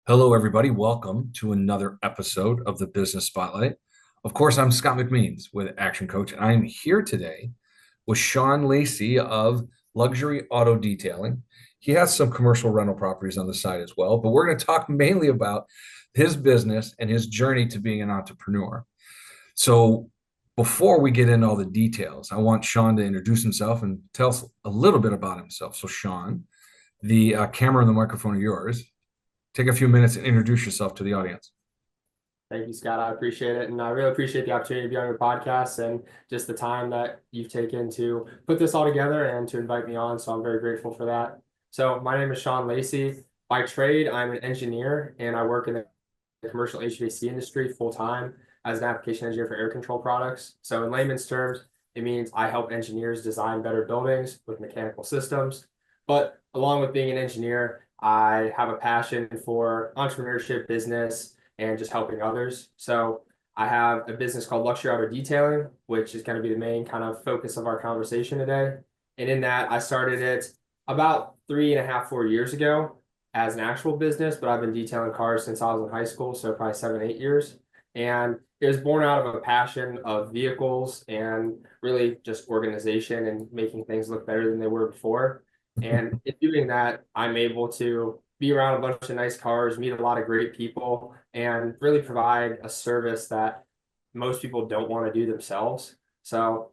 Hello, everybody. Welcome to another episode of the Business Spotlight. Of course, I'm Scott McMeans with Action Coach, and I'm here today with Sean Lacey of Luxury Auto Detailing. He has some commercial rental properties on the side as well, but we're going to talk mainly about his business and his journey to being an entrepreneur. So, before we get into all the details, I want Sean to introduce himself and tell us a little bit about himself. So, Sean, the camera and the microphone are yours. Take a few minutes and introduce yourself to the audience. Thank you, Scott. I appreciate it. And I really appreciate the opportunity to be on your podcast and just the time that you've taken to put this all together and to invite me on. So I'm very grateful for that. So my name is Sean Lacey. By trade, I'm an engineer and I work in the commercial HVAC industry full time as an application engineer for air control products. So in layman's terms, it means I help engineers design better buildings with mechanical systems. But along with being an engineer, I have a passion for entrepreneurship, business, and just helping others. So I have a business called Luxury Auto Detailing, which is going to be the main kind of focus of our conversation today. And in that, I started it about 3.5, 4 years ago as an actual business, but I've been detailing cars since I was in high school, so probably 7, 8 years. And it was born out of a passion of vehicles and really just organization and making things look better than they were before. And in doing that, I'm able to be around a bunch of nice cars, meet a lot of great people, and really provide a service that most people don't want to do themselves. So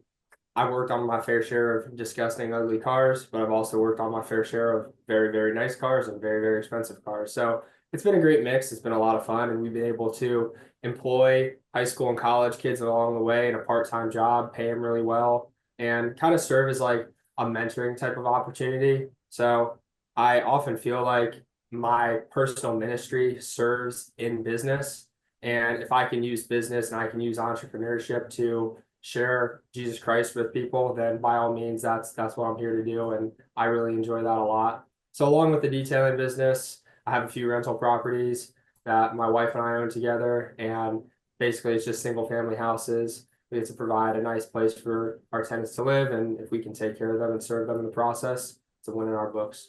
I've worked on my fair share of disgusting, ugly cars, but I've also worked on my fair share of very, very nice cars and very, very expensive cars. So it's been a great mix. It's been a lot of fun, and we've been able to employ high school and college kids along the way in a part-time job, pay them really well, and kind of serve as like a mentoring type of opportunity. So I often feel like my personal ministry serves in business. And if I can use business and I can use entrepreneurship to share Jesus Christ with people, then by all means, that's what I'm here to do. And I really enjoy that a lot. So along with the detailing business, I have a few rental properties that my wife and I own together. And basically it's just single family houses. We get to provide a nice place for our tenants to live. And if we can take care of them and serve them in the process, it's a win in our books.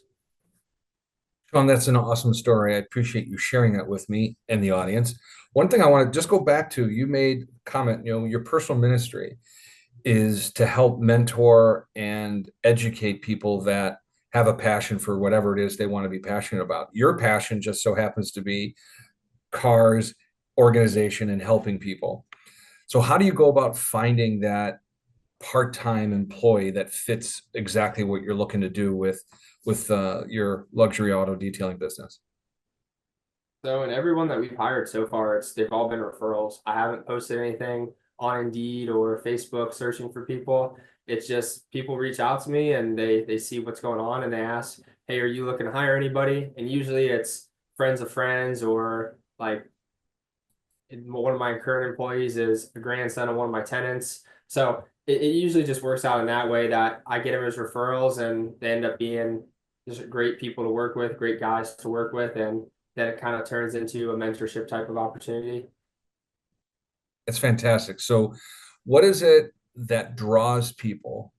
Sean, that's an awesome story. I appreciate you sharing that with me and the audience. One thing I want to just go back to, you made a comment, your personal ministry is to help mentor and educate people that have a passion for whatever it is they want to be passionate about. Your passion just so happens to be cars, organization, and helping people. So how do you go about finding that part-time employee that fits exactly what you're looking to do with your luxury auto detailing business? So, and everyone that we've hired so far, they've all been referrals. I haven't posted anything on Indeed or Facebook searching for people. It's just people reach out to me and they see what's going on and they ask, "Hey, are you looking to hire anybody?" And usually it's friends of friends or like one of my current employees is a grandson of one of my tenants. So it usually just works out in that way that I get them as referrals and they end up being just great people to work with, great guys to work with, and then it kind of turns into a mentorship type of opportunity. It's fantastic. So what is it that draws people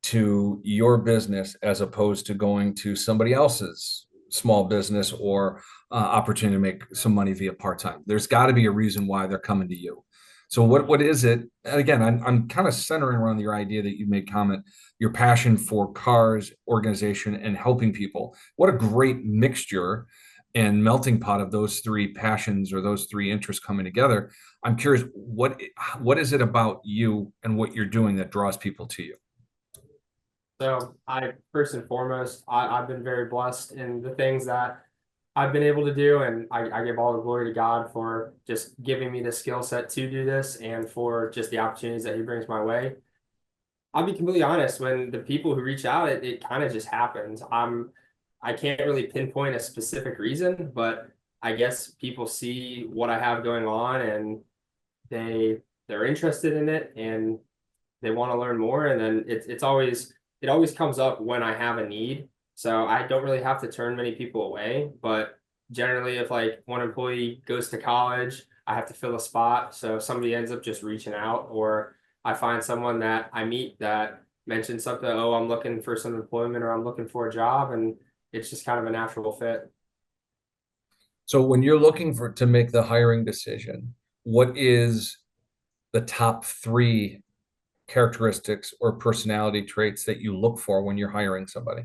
to your business as opposed to going to somebody else's small business or opportunity to make some money via part-time? There's got to be a reason why they're coming to you. So what is it? And again, I'm kind of centering around your idea that you made comment, your passion for cars, organization, and helping people. What a great mixture and melting pot of those three passions or those three interests coming together. I'm curious, what is it about you and what you're doing that draws people to you? So I first and foremost, I've been very blessed in the things that I've been able to do, and I give all the glory to God for just giving me the skill set to do this and for just the opportunities that He brings my way. I'll be completely honest, when the people who reach out, it kind of just happens. I can't really pinpoint a specific reason, but I guess people see what I have going on and they're interested in it and they want to learn more. And then it always comes up when I have a need. So I don't really have to turn many people away, but generally if like one employee goes to college, I have to fill a spot. So somebody ends up just reaching out, or I find someone that I meet that mentions something, oh, I'm looking for some employment or I'm looking for a job, and it's just kind of a natural fit. So when you're looking for to make the hiring decision, what is the top three characteristics or personality traits that you look for when you're hiring somebody?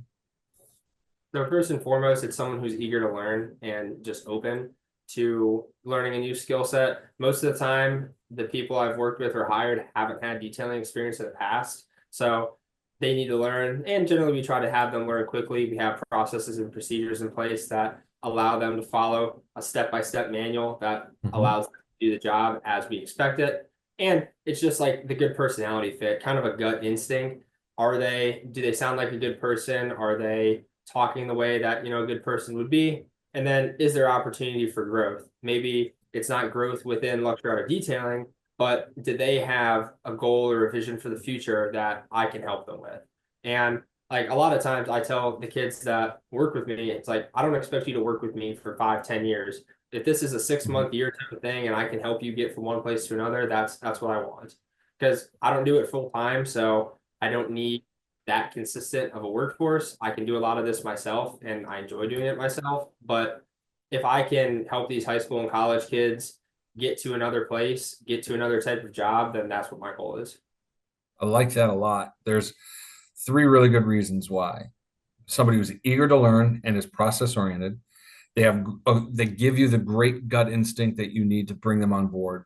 So first and foremost, it's someone who's eager to learn and just open to learning a new skill set. Most of the time, the people I've worked with or hired haven't had detailing experience in the past. So they need to learn. And generally, we try to have them learn quickly. We have processes and procedures in place that allow them to follow a step-by-step manual that Mhm. allows them to do the job as we expect it. And it's just like the good personality fit, kind of a gut instinct. Do they sound like a good person? Are they talking the way that a good person would be? And then is there opportunity for growth? Maybe it's not growth within luxury auto detailing, but do they have a goal or a vision for the future that I can help them with? And like a lot of times I tell the kids that work with me, it's like, I don't expect you to work with me for 5, 10 years. If this is a 6 month year type of thing and I can help you get from one place to another, that's what I want. Because I don't do it full time, so I don't need that consistent of a workforce. I can do a lot of this myself and I enjoy doing it myself. But if I can help these high school and college kids get to another place, get to another type of job, then that's what my goal is. I like that a lot. There's three really good reasons why. Somebody who's eager to learn and is process oriented. They give you the great gut instinct that you need to bring them on board,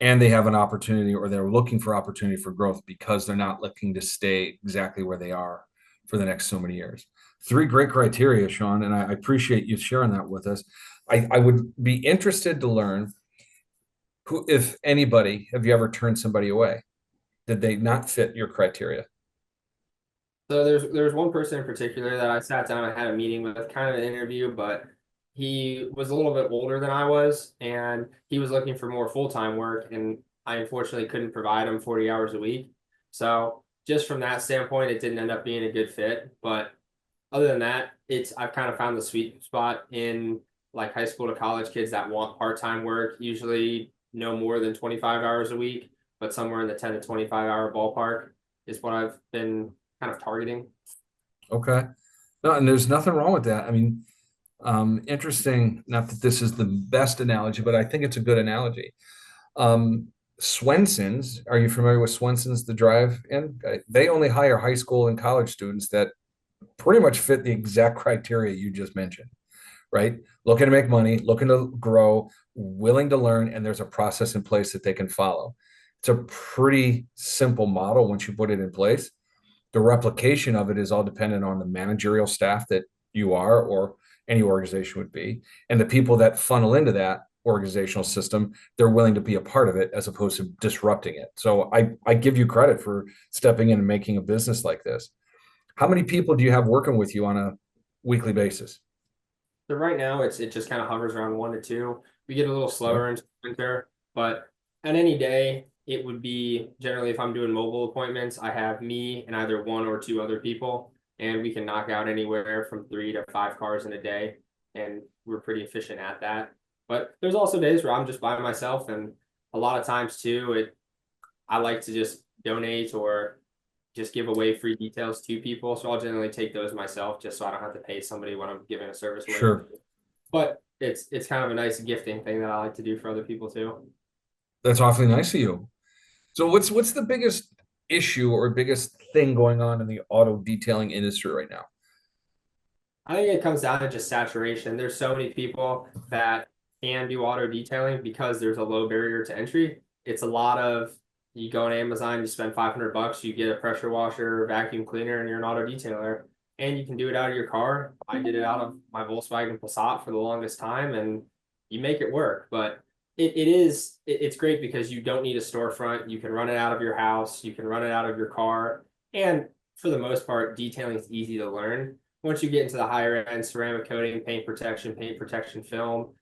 and they have an opportunity or they're looking for opportunity for growth because they're not looking to stay exactly where they are for the next so many years. Three great criteria, Sean, and I appreciate you sharing that with us. I would be interested to learn who, if anybody, have you ever turned somebody away? Did they not fit your criteria? So there's one person in particular that I sat down and had a meeting with, kind of an interview, but he was a little bit older than I was, and he was looking for more full-time work, and I unfortunately couldn't provide him 40 hours a week. So just from that standpoint, it didn't end up being a good fit. But other than that, it's I've kind of found the sweet spot in like high school to college kids that want part-time work, usually no more than 25 hours a week, but somewhere in the 10 to 25 hour ballpark is what I've been kind of targeting. Okay. No, and there's nothing wrong with that. I mean, interesting, not that this is the best analogy, but I think it's a good analogy. Um, Swenson's, are you familiar with Swenson's, the drive-in? They only hire high school and college students that pretty much fit the exact criteria you just mentioned, right? Looking to make money, looking to grow, willing to learn, and there's a process in place that they can follow. It's a pretty simple model once you put it in place. The replication of it is all dependent on the managerial staff that you are or any organization would be, and the people that funnel into that organizational system, they're willing to be a part of it as opposed to disrupting it. So I give you credit for stepping in and making a business like this. How many people do you have working with you on a weekly basis? So right now it just kind of hovers around 1 to 2. We get a little Okay. slower in winter, but at any day it would be generally if I'm doing mobile appointments, I have me and either one or two other people, and we can knock out anywhere from 3 to 5 cars in a day, and we're pretty efficient at that. But there's also days where I'm just by myself, and a lot of times too, I like to just donate or just give away free details to people. So I'll generally take those myself just so I don't have to pay somebody when I'm giving a service away for Sure. free. But it's kind of a nice gifting thing that I like to do for other people too. That's awfully nice of you. So what's the biggest issue or biggest thing going on in the auto detailing industry right now? I think it comes down to just saturation. There's so many people that can do auto detailing because there's a low barrier to entry. It's a lot of you go on Amazon, you spend $500, you get a pressure washer, vacuum cleaner, and you're an auto detailer. And you can do it out of your car. I did it out of my Volkswagen Passat for the longest time, and you make it work. But it's great because you don't need a storefront. You can run it out of your house, you can run it out of your car, and for the most part, detailing is easy to learn. Once you get into the higher end ceramic coating, paint protection film,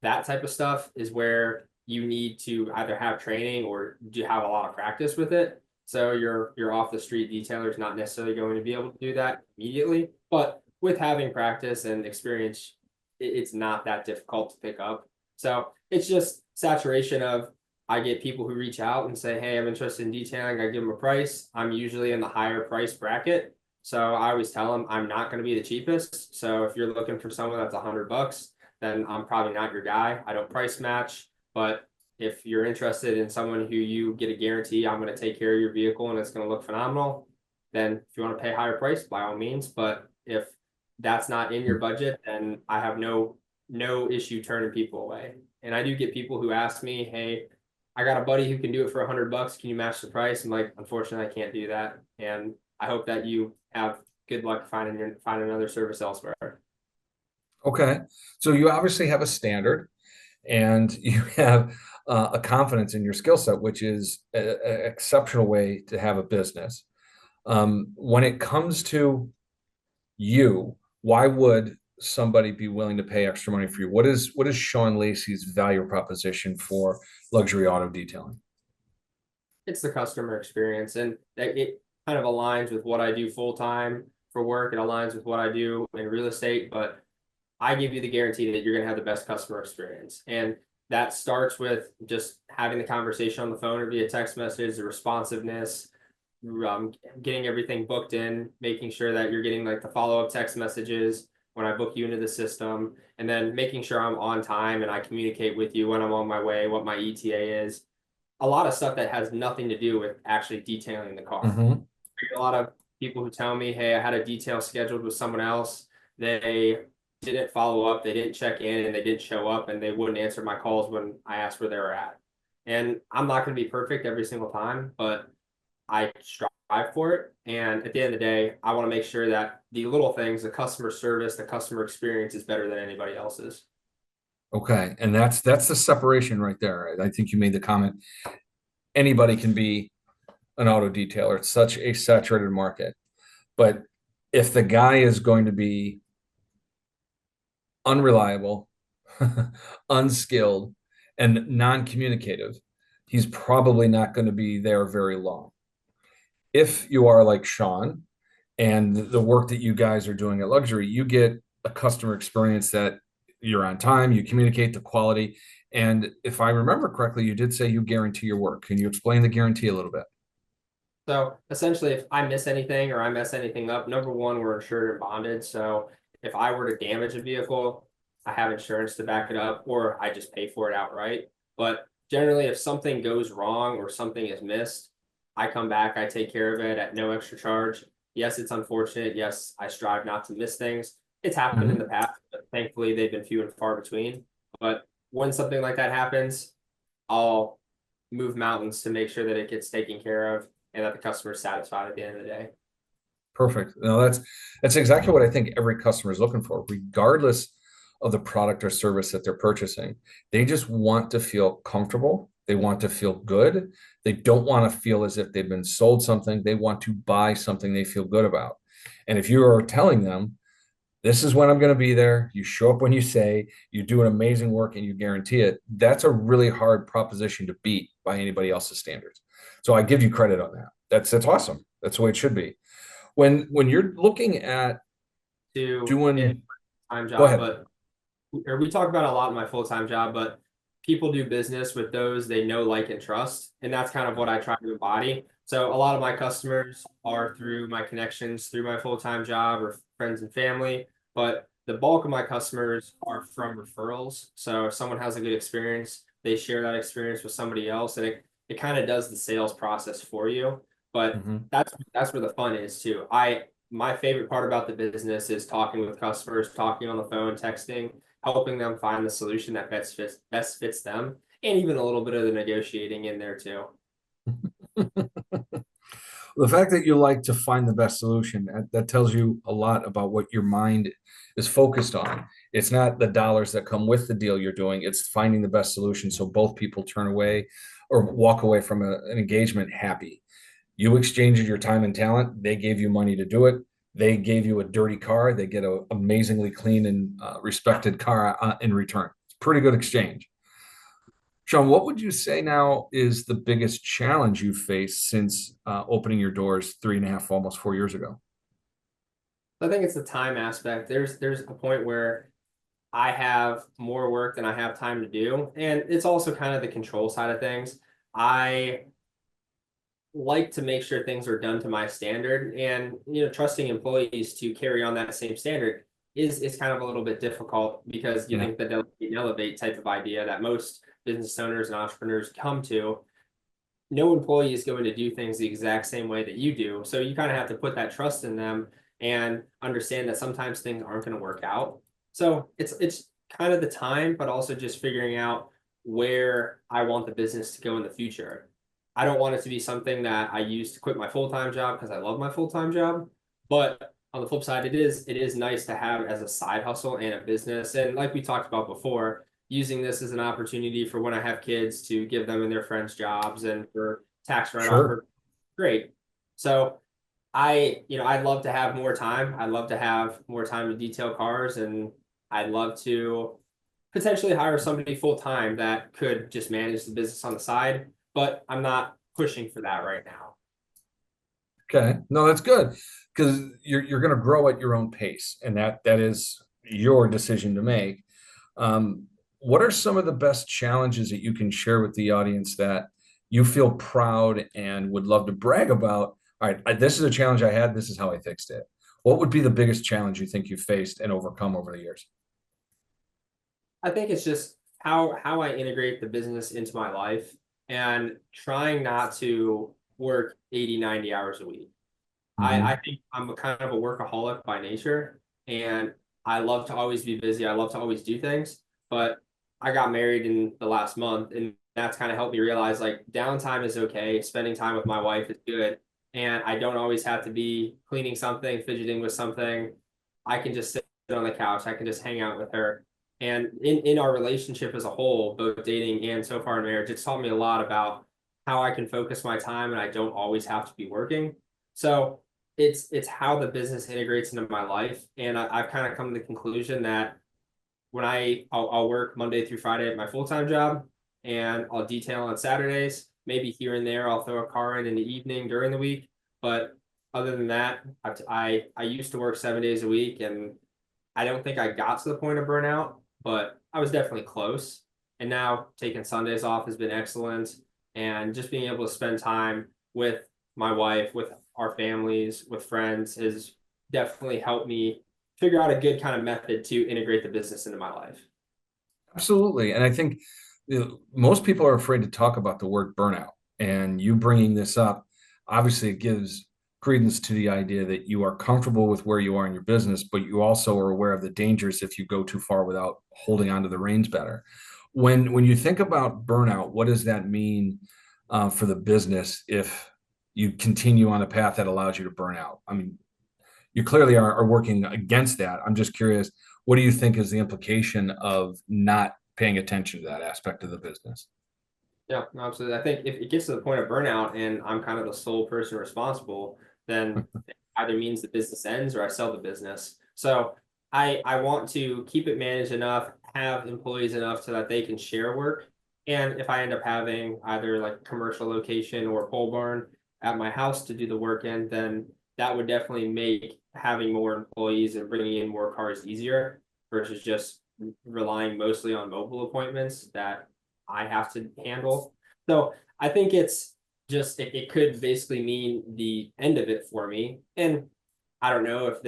that type of stuff is where you need to either have training or do have a lot of practice with it. So your off the street detailer is not necessarily going to be able to do that immediately, but with having practice and experience, it's not that difficult to pick up. So it's just saturation of I get people who reach out and say, "Hey, I'm interested in detailing." I give them a price. I'm usually in the higher price bracket, so I always tell them I'm not going to be the cheapest. So if you're looking for someone that's $100, then I'm probably not your guy. I don't price match, but if you're interested in someone who you get a guarantee, I'm going to take care of your vehicle and it's going to look phenomenal, then if you want to pay higher price, by all means. But if that's not in your budget, then I have no issue turning people away. And I do get people who ask me, "Hey, I got a buddy who can do it for $100. Can you match the price?" I'm like, "Unfortunately, I can't do that." And I hope that you have good luck finding another service elsewhere. Okay. So you obviously have a standard and you have a confidence in your skill set, which is an exceptional way to have a business. When it comes to you, why would somebody be willing to pay extra money for you? What is Sean Lacey's value proposition for luxury auto detailing? It's the customer experience, and it kind of aligns with what I do full time for work. It aligns with what I do in real estate, but I give you the guarantee that you're going to have the best customer experience. And that starts with just having the conversation on the phone or via text message, the responsiveness, getting everything booked in, making sure that you're getting like the follow-up text messages when I book you into the system, and then making sure I'm on time and I communicate with you when I'm on my way, what my ETA is. A lot of stuff that has nothing to do with actually detailing the car. Mm-hmm. I get a lot of people who tell me, "Hey, I had a detail scheduled with someone else. They didn't follow up, they didn't check in, and they didn't show up, and they wouldn't answer my calls when I asked where they were at." And I'm not going to be perfect every single time, but I strive for it. And at the end of the day, I want to make sure that the little things, the customer service, the customer experience is better than anybody else's. Okay. And that's the separation right there. I think you made the comment. Anybody can be an auto detailer. It's such a saturated market. But if the guy is going to be unreliable, unskilled, and non-communicative, he's probably not going to be there very long. If you are like Sean and the work that you guys are doing at Luxury, you get a customer experience that you're on time, you communicate the quality. And if I remember correctly, you did say you guarantee your work. Can you explain the guarantee a little bit? So essentially, if I miss anything or I mess anything up, number one, we're insured and bonded. So if I were to damage a vehicle, I have insurance to back it up, or I just pay for it outright. But generally, if something goes wrong or something is missed, I come back, I take care of it at no extra charge. Yes, it's unfortunate. Yes, I strive not to miss things. It's happened in the Mhm. past, but thankfully they've been few and far between. But when something like that happens, I'll move mountains to make sure that it gets taken care of and that the customer is satisfied at the end of the day. Perfect. No, that's exactly what I think every customer is looking for, regardless of the product or service that they're purchasing. They just want to feel comfortable. They want to feel good. They don't want to feel as if they've been sold something. They want to buy something they feel good about. And if you are telling them, this is when I'm going to be there, you show up when you say, you do an amazing work and you guarantee it, that's a really hard proposition to beat by anybody else's standards. So I give you credit on that. That's awesome. That's the way it should be. When you're looking at To in doing, time go job, ahead. but or we talk about a lot in my full-time job, but people do business with those they know, like, and trust. And that's kind of what I try to embody. So a lot of my customers are through my connections, through my full-time job or friends and family, but the bulk of my customers are from referrals. So if someone has a good experience, they share that experience with somebody else, and it kind of does the sales process for you. But Mhm. that's where the fun is too. My favorite part about the business is talking with customers, talking on the phone, texting, helping them find the solution that best fits them, and even a little bit of the negotiating in there too. The fact that you like to find the best solution, that tells you a lot about what your mind is focused on. It's not the dollars that come with the deal you're doing, it's finding the best solution so both people turn away or walk away from an engagement happy. You exchanged your time and talent. They gave you money to do it. They gave you a dirty car. They get an amazingly clean and respected car in return. It's a pretty good exchange. Sean, what would you say now is the biggest challenge you've faced since opening your doors 3.5, almost 4 years ago? I think it's the time aspect. There's a point where I have more work than I have time to do, and it's also kind of the control side of things. I like to make sure things are done to my standard, and trusting employees to carry on that same standard is kind of a little bit difficult because you Yeah, think the delegate and elevate type of idea that most business owners and entrepreneurs come to, no employee is going to do things the exact same way that you do. So you kind of have to put that trust in them and understand that sometimes things aren't going to work out. So it's kind of the time, but also just figuring out where I want the business to go in the future. I don't want it to be something that I use to quit my full-time job because I love my full-time job. But on the flip side, it is nice to have as a side hustle and a business. And like we talked about before, using this as an opportunity for when I have kids to give them and their friends jobs and for tax write-off sure. for great. So I'd love to have more time. I'd love to have more time to detail cars, and I'd love to potentially hire somebody full time that could just manage the business on the side, but I'm not pushing for that right now. Okay. No, that's good because you're going to grow at your own pace, and that is your decision to make. Um, what are some of the best challenges that you can share with the audience that you feel proud and would love to brag about? All right, this is a challenge I had. This is how I fixed it. What would be the biggest challenge you think you faced and overcome over the years? I think it's just how I integrate the business into my life and trying not to work 80, 90 hours a week. I Hmm. think I'm a kind of a workaholic by nature, and I love to always be busy. I love to always do things, but I got married in the last month, and that's kind of helped me realize like downtime is okay. Spending time with my wife is good, and I don't always have to be cleaning something, fidgeting with something. I can just sit on the couch. I can just hang out with her. And in our relationship as a whole, both dating and so far in marriage, it's taught me a lot about how I can focus my time and I don't always have to be working. So it's how the business integrates into my life, and I've kind of come to the conclusion that when I'll work Monday through Friday at my full-time job, and I'll detail on Saturdays. Maybe here and there I'll throw a car in the evening during the week, but other than that, I used to work 7 days a week, and I don't think I got to the point of burnout, but I was definitely close. And now taking Sundays off has been excellent, and just being able to spend time with my wife, with our families, with friends has definitely helped me figure out a good kind of method to integrate the business into my life. Absolutely. And I think most people are afraid to talk about the word burnout. And you bringing this up, obviously, it gives credence to the idea that you are comfortable with where you are in your business, but you also are aware of the dangers if you go too far without holding onto the reins better. When you think about burnout, what does that mean for the business if you continue on a path that allows you to burn out? I mean, you clearly are working against that. I'm just curious, what do you think is the implication of not paying attention to that aspect of the business? Yeah, no, absolutely. I think if it gets to the point of burnout and I'm kind of the sole person responsible, then it either means the business ends or I sell the business. So I want to keep it managed enough, have employees enough so that they can share work. And if I end up having either like commercial location or pole barn at my house to do the work in, then that would definitely make having more employees and bringing in more cars easier versus just relying mostly on mobile appointments that I have to handle. So I think it's just it could basically mean the end of it for me. And I don't know if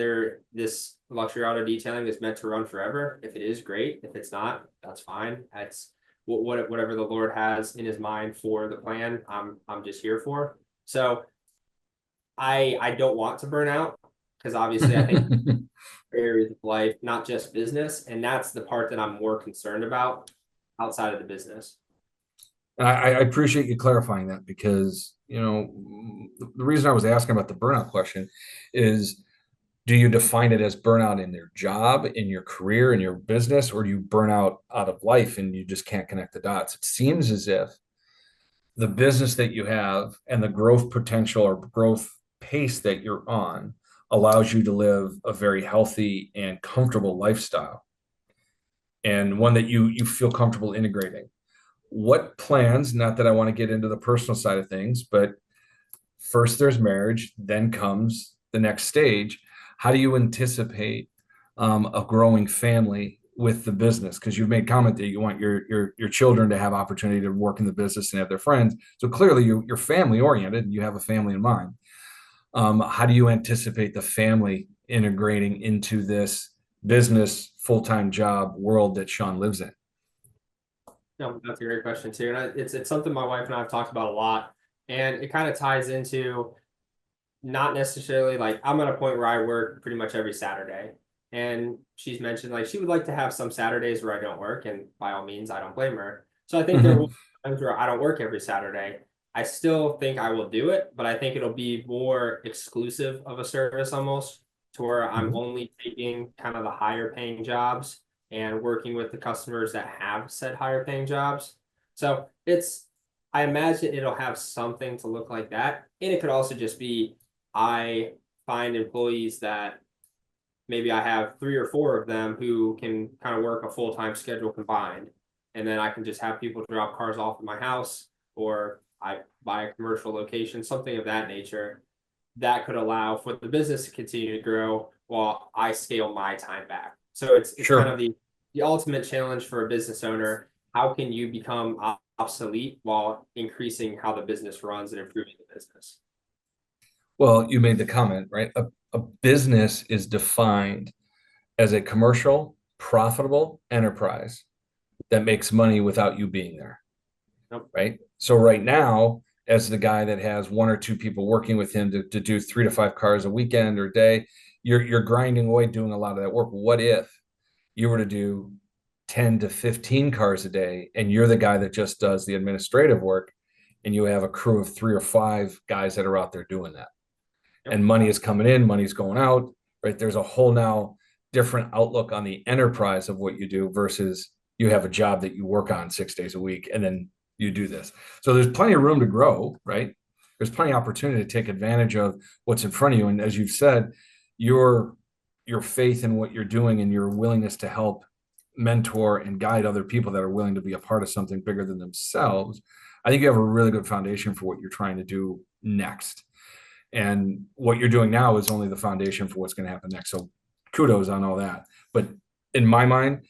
this luxury auto detailing is meant to run forever. If it is, great. If it's not, that's fine. That's whatever the Lord has in his mind for the plan, I'm just here for. So I don't want to burn out because obviously I think areas of life, not just business. And that's the part that I'm more concerned about outside of the business. I appreciate you clarifying that because, the reason I was asking about the burnout question is, do you define it as burnout in your job, in your career, in your business, or do you burn out of life and you just can't connect the dots? It seems as if the business that you have and the growth potential or growth pace that you're on allows you to live a very healthy and comfortable lifestyle, and one that you feel comfortable integrating. What plans, not that I want to get into the personal side of things, but first there's marriage, then comes the next stage. How do you anticipate a growing family with the business? Because you've made comment that you want your children to have opportunity to work in the business and have their friends. So clearly you're family oriented and you have a family in mind. How do you anticipate the family integrating into this business, full-time job world that Sean lives in? No, that's a great question too. And it's something my wife and I have talked about a lot. And it kind of ties into not necessarily like I'm at a point where I work pretty much every Saturday. And she's mentioned like she would like to have some Saturdays where I don't work, and by all means, I don't blame her. So I think there will Mhm. be times where I don't work every Saturday. I still think I will do it, but I think it'll be more exclusive of a service almost to where I'm Mhm. only taking kind of the higher paying jobs and working with the customers that have said higher paying jobs. So I imagine it'll have something to look like that. And it could also just be I find employees that maybe I have 3 or 4 of them who can kind of work a full-time schedule combined. And then I can just have people drop cars off at my house, or I buy a commercial location, something of that nature that could allow for the business to continue to grow while I scale my time back. So it's kind of Sure. the ultimate challenge for a business owner. How can you become obsolete while increasing how the business runs and improving the business? Well, you made the comment, right? A business is defined as a commercial, profitable enterprise that makes money without you being there, Nope. right? So right now, as the guy that has one or two people working with him to do 3 to 5 cars a weekend or day, you're grinding away doing a lot of that work. What if you were to do 10 to 15 cars a day and you're the guy that just does the administrative work and you have a crew of 3 or 5 guys that are out there doing that? Yep. And money is coming in, money's going out, right? There's a whole now different outlook on the enterprise of what you do versus you have a job that you work on 6 days a week and then you do this. So there's plenty of room to grow, right? There's plenty of opportunity to take advantage of what's in front of you. And as you've said, your your faith in what you're doing and your willingness to help mentor and guide other people that are willing to be a part of something bigger than themselves, I think you have a really good foundation for what you're trying to do next. And what you're doing now is only the foundation for what's going to happen next. So kudos on all that. But in my mind,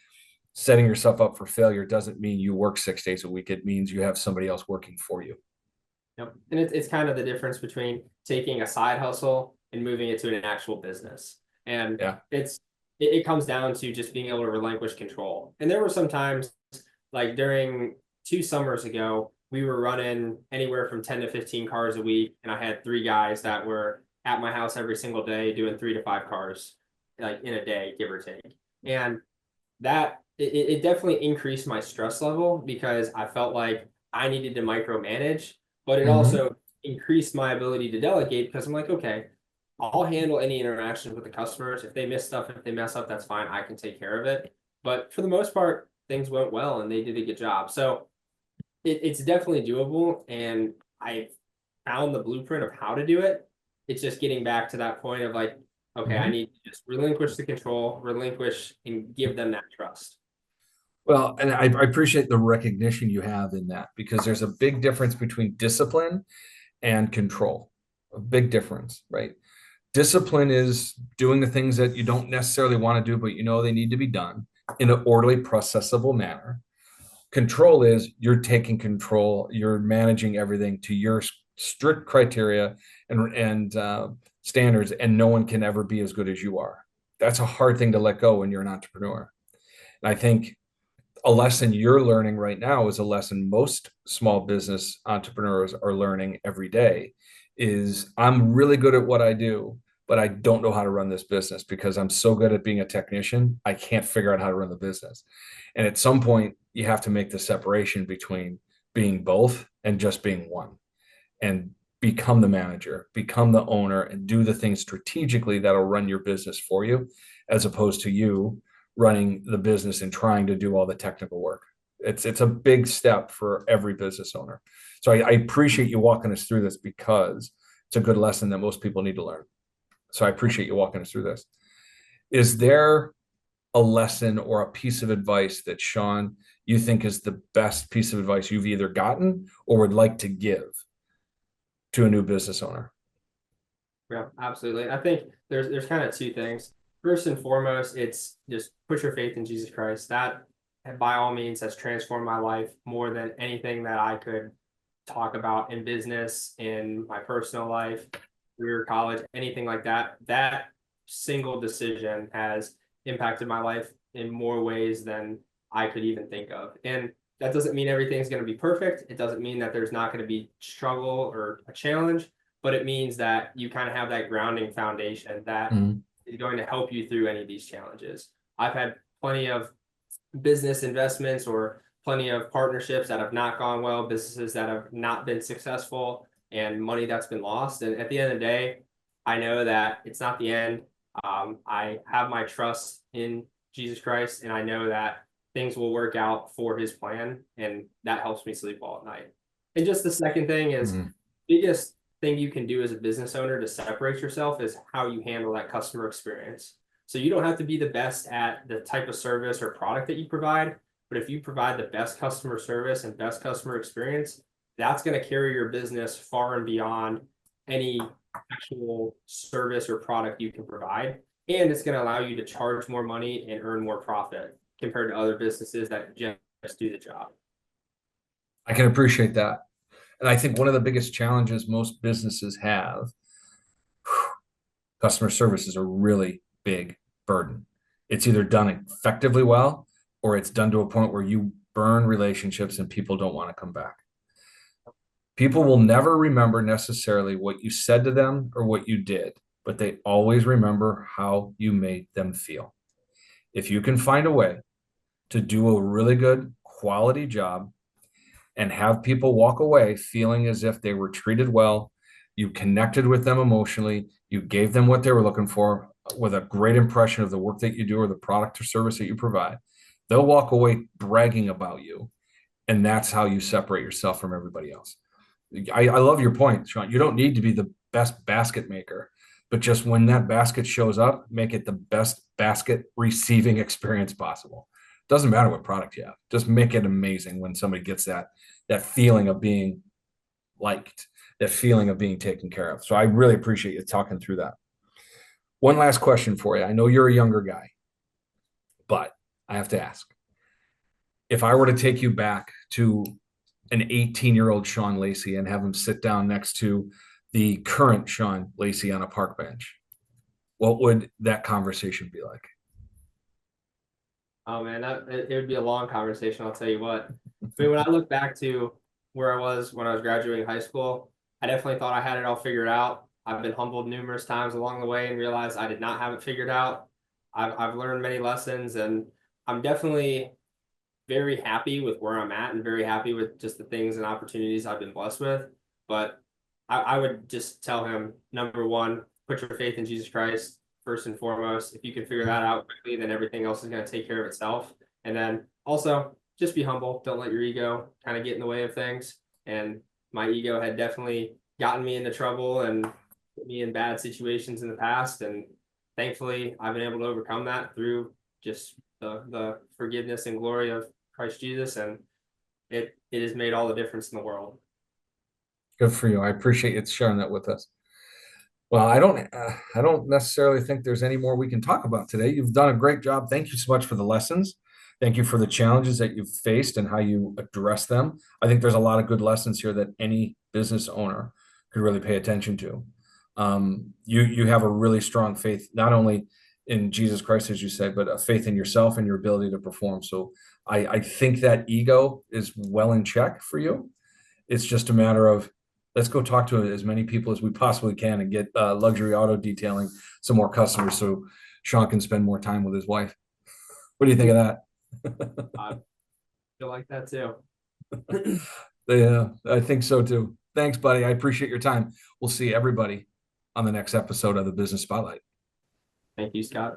setting yourself up for failure doesn't mean you work 6 days a week. It means you have somebody else working for you. Yep. And it's kind of the difference between taking a side hustle and moving it to an actual business. And Yeah. it comes down to just being able to relinquish control. And there were some times like during 2 summers ago, we were running anywhere from 10 to 15 cars a week. And I had 3 guys that were at my house every single day doing 3 to 5 cars like in a day, give or take. And that it definitely increased my stress level because I felt like I needed to micromanage, but it Mm-hmm. also increased my ability to delegate because I'm like, okay, I'll handle any interactions with the customers. If they miss stuff, if they mess up, that's fine. I can take care of it. But for the most part, things went well and they did a good job. So it's definitely doable. And I found the blueprint of how to do it. It's just getting back to that point of like, okay, I Mm-hmm. need to just relinquish the control, relinquish and give them that trust. Well, and I appreciate the recognition you have in that because there's a big difference between discipline and control. A big difference, right? Discipline is doing the things that you don't necessarily want to do, but you know they need to be done in an orderly, processable manner. Control is you're taking control, you're managing everything to your strict criteria and standards, and no one can ever be as good as you are. That's a hard thing to let go when you're an entrepreneur. And I think a lesson you're learning right now is a lesson most small business entrepreneurs are learning every day is I'm really good at what I do, but I don't know how to run this business because I'm so good at being a technician, I can't figure out how to run the business. And at some point, you have to make the separation between being both and just being one and become the manager, become the owner, and do the things strategically that'll run your business for you, as opposed to you running the business and trying to do all the technical work. It's a big step for every business owner. So I appreciate you walking us through this because it's a good lesson that most people need to learn. So I appreciate you walking us through this. Is there a lesson or a piece of advice that Sean you think is the best piece of advice you've either gotten or would like to give to a new business owner? Yeah, absolutely. I think there's kind of 2 things. First and foremost, it's just put your faith in Jesus Christ. That by all means has transformed my life more than anything that I could talk about in business, in my personal life, career, college, anything like that. That single decision has impacted my life in more ways than I could even think of. And that doesn't mean everything's going to be perfect. It doesn't mean that there's not going to be struggle or a challenge, but it means that you kind of have that grounding foundation that Mhm. is going to help you through any of these challenges. I've had plenty of business investments or plenty of partnerships that have not gone well, businesses that have not been successful, and money that's been lost. And at the end of the day, I know that it's not the end. I have my trust in Jesus Christ, and I know that things will work out for his plan, and that helps me sleep well at night. And just the second thing is, Mhm. biggest thing you can do as a business owner to separate yourself is how you handle that customer experience. So you don't have to be the best at the type of service or product that you provide, but if you provide the best customer service and best customer experience, that's going to carry your business far and beyond any actual service or product you can provide. And it's going to allow you to charge more money and earn more profit compared to other businesses that just do the job. I can appreciate that. And I think one of the biggest challenges most businesses have, customer service is a really big burden. It's either done effectively well or it's done to a point where you burn relationships and people don't want to come back. People will never remember necessarily what you said to them or what you did, but they always remember how you made them feel. If you can find a way to do a really good quality job and have people walk away feeling as if they were treated well, you connected with them emotionally, you gave them what they were looking for with a great impression of the work that you do or the product or service that you provide, they'll walk away bragging about you. And that's how you separate yourself from everybody else. I love your point, Sean. You don't need to be the best basket maker, but just when that basket shows up, make it the best basket receiving experience possible. Doesn't matter what product you have, just make it amazing when somebody gets that feeling of being liked, that feeling of being taken care of. So I really appreciate you talking through that. One last question for you. I know you're a younger guy, but I have to ask. If I were to take you back to an 18-year-old Sean Lacey and have him sit down next to the current Sean Lacey on a park bench, what would that conversation be like? Oh man, it would be a long conversation. I'll tell you what. I mean, when I look back to where I was when I was graduating high school, I definitely thought I had it all figured out. I've been humbled numerous times along the way and realized I did not have it figured out. I've learned many lessons, and I'm definitely very happy with where I'm at and very happy with just the things and opportunities I've been blessed with. But I would just tell him, number one, put your faith in Jesus Christ first and foremost. If you can figure that out quickly, then everything else is going to take care of itself. And then also just be humble. Don't let your ego kind of get in the way of things. And my ego had definitely gotten me into trouble and put me in bad situations in the past. And thankfully, I've been able to overcome that through just the forgiveness and glory of Christ Jesus. And it has made all the difference in the world. Good for you. I appreciate you sharing that with us. Well, I don't necessarily think there's any more we can talk about today. You've done a great job. Thank you so much for the lessons. Thank you for the challenges that you've faced and how you address them. I think there's a lot of good lessons here that any business owner could really pay attention to. You have a really strong faith, not only in Jesus Christ, as you said, but a faith in yourself and your ability to perform. So I think that ego is well in check for you. It's just a matter of let's go talk to as many people as we possibly can and get luxury auto detailing some more customers so Sean can spend more time with his wife. What do you think of that? I feel like that too. Yeah, I think so too. Thanks, buddy. I appreciate your time. We'll see everybody on the next episode of the Business Spotlight. Thank you, Scott.